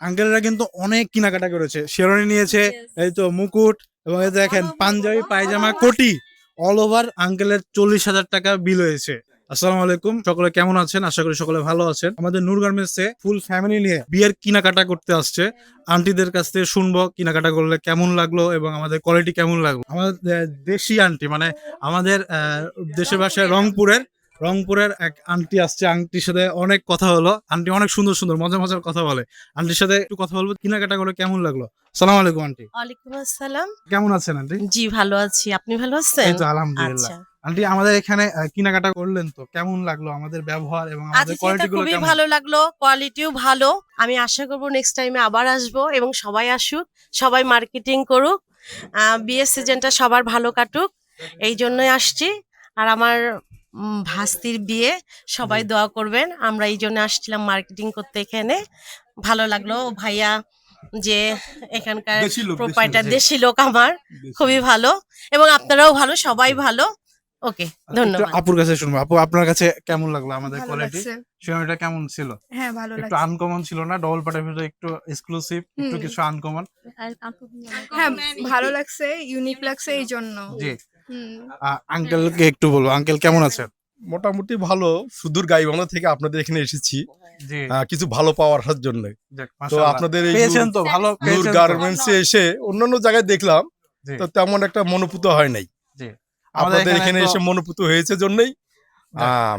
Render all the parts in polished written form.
আঙ্কেলরা কিন্তু অনেক কেনাকাটা করেছে, শেরওয়ানি নিয়েছে, এই তো মুকুট, এবং এই দেখেন পাঞ্জাবি, পায়জামা, কোটি, অল ওভার আঙ্কেলের 40,000 টাকা বিল হয়েছে। আসসালামু আলাইকুম, সকলে কেমন আছেন? আশা করি সকলে ভালো আছেন। আমাদের নূর গার্মেন্টসে ফুল ফ্যামিলি নিয়ে বিয়ের কেনাকাটা করতে আসছে। আন্টিদের কাছ থেকে শুনবো কেনাকাটা করলে কেমন লাগলো এবং আমাদের কোয়ালিটি কেমন লাগলো। আমাদের দেশি আন্টি, মানে আমাদের দেশের ভাষায় রংপুরের এক আন্টি আসছে। আন্টির সাথে অনেক কথা হলো। আন্টি অনেক সুন্দর সুন্দর মজার মজার কথা বলে। আন্টির সাথে একটু কথা বলবো, কেনাকাটা করে কেমন লাগলো। সালাম আলাইকুম আন্টি। ওয়ালাইকুম আসসালাম। কেমন আছেন আন্টি? জি ভালো আছি, আপনি ভালো আছেন? এই তো আলহামদুলিল্লাহ। আচ্ছা আন্টি, আমাদের এখানে কেনাকাটা করলেন তো কেমন লাগলো, আমাদের ব্যবহার এবং আমাদের আচ্ছা, কোয়ালিটি সেটা গুলো খুবই কেমন? ভালো লাগলো, কোয়ালিটিও ভালো। আমি আশা করবো নেক্সট টাইমে আবার আসবো এবং সবাই আসুক, সবাই মার্কেটিং করুক, বিয়ের সিজনটা সবার ভালো কাটুক, এই জন্যই আসছি। আর আমার ভাস্তির বিয়ে, সবাই দোয়া করবেন। আমরা এই জন্য আসছিলাম মার্কেটিং করতে এখানে। ভালো লাগলো ভাইয়া, যে এখানকার প্রোপাইটার দেশি লোক আমার খুবই ভালো, এবং আপনারাও ভালো, সবাই ভালো। ওকে, একটু ধন্যবাদ। আপুর কাছে শুনবো। আপু, আপনার কাছে কেমন লাগলো আমাদের ভালো কোয়ালিটি? লাগছে। সেটা কেমন ছিল? হ্যাঁ, ভালো একটু লাগছে। আনকমন ছিল না? ডবল পাটের ভিতরে একটু এক্সক্লুসিভ, একটু কিছু আনকমন। হ্যাঁ, ভালো লাগছে, ইউনিক লাগছে এই জন্য। জি। হুম। আঙ্কেলকে একটু বলবো, আঙ্কেল কেমন আছেন? মোটামুটি ভালো। সুদূর গাইবান্ধা থেকে আপনাদের এখানে এসেছি জি, কিছু ভালো পাওয়ার জন্য। যাক, তো মাশাআল্লাহ। আপনাদের এই পেয়েছেন তো, ভালো নূর পেয়েছেন তো? গার্মেন্টসে এসে অন্যান্য জায়গায় দেখলাম, জি, তো তেমন একটা মনোপুত হয় নাই। জি। আমাদের আপনাদের এখানে তো- এসে মনোপুত হয়েছে জন্যই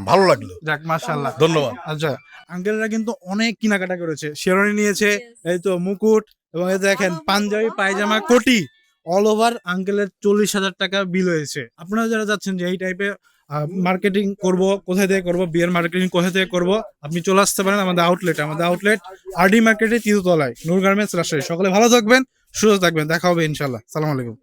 ভালো লাগলো। যাক, মাশাআল্লাহ। ধন্যবাদ। আচ্ছা, আঙ্কেলরা কিন্তু অনেক কেনাকাটা করেছে, শেরওয়ানি নিয়েছে, এই তো মুকুট, এবং এই দেখেন পাঞ্জাবি, পায়জামা, কোটি, অল ওভার আঙ্কেলের 40,000 টাকা বিল হয়েছে। আপনারা যারা যাচ্ছেন যে এই টাইপের মার্কেটিং করব, কোথায় থেকে করব, বিয়ের মার্কেটিং কোথায় থেকে করব, আপনি চলে আসতে পারেন আমাদের আউটলেট আরডি মার্কেটে তৃতীয়তলায়, নূর গার্মেন্টস, রাজশাহী। সকলে ভালো থাকবেন, সুস্থ থাকবেন, দেখা হবে ইনশাল্লাহ। সালাম আলাইকুম।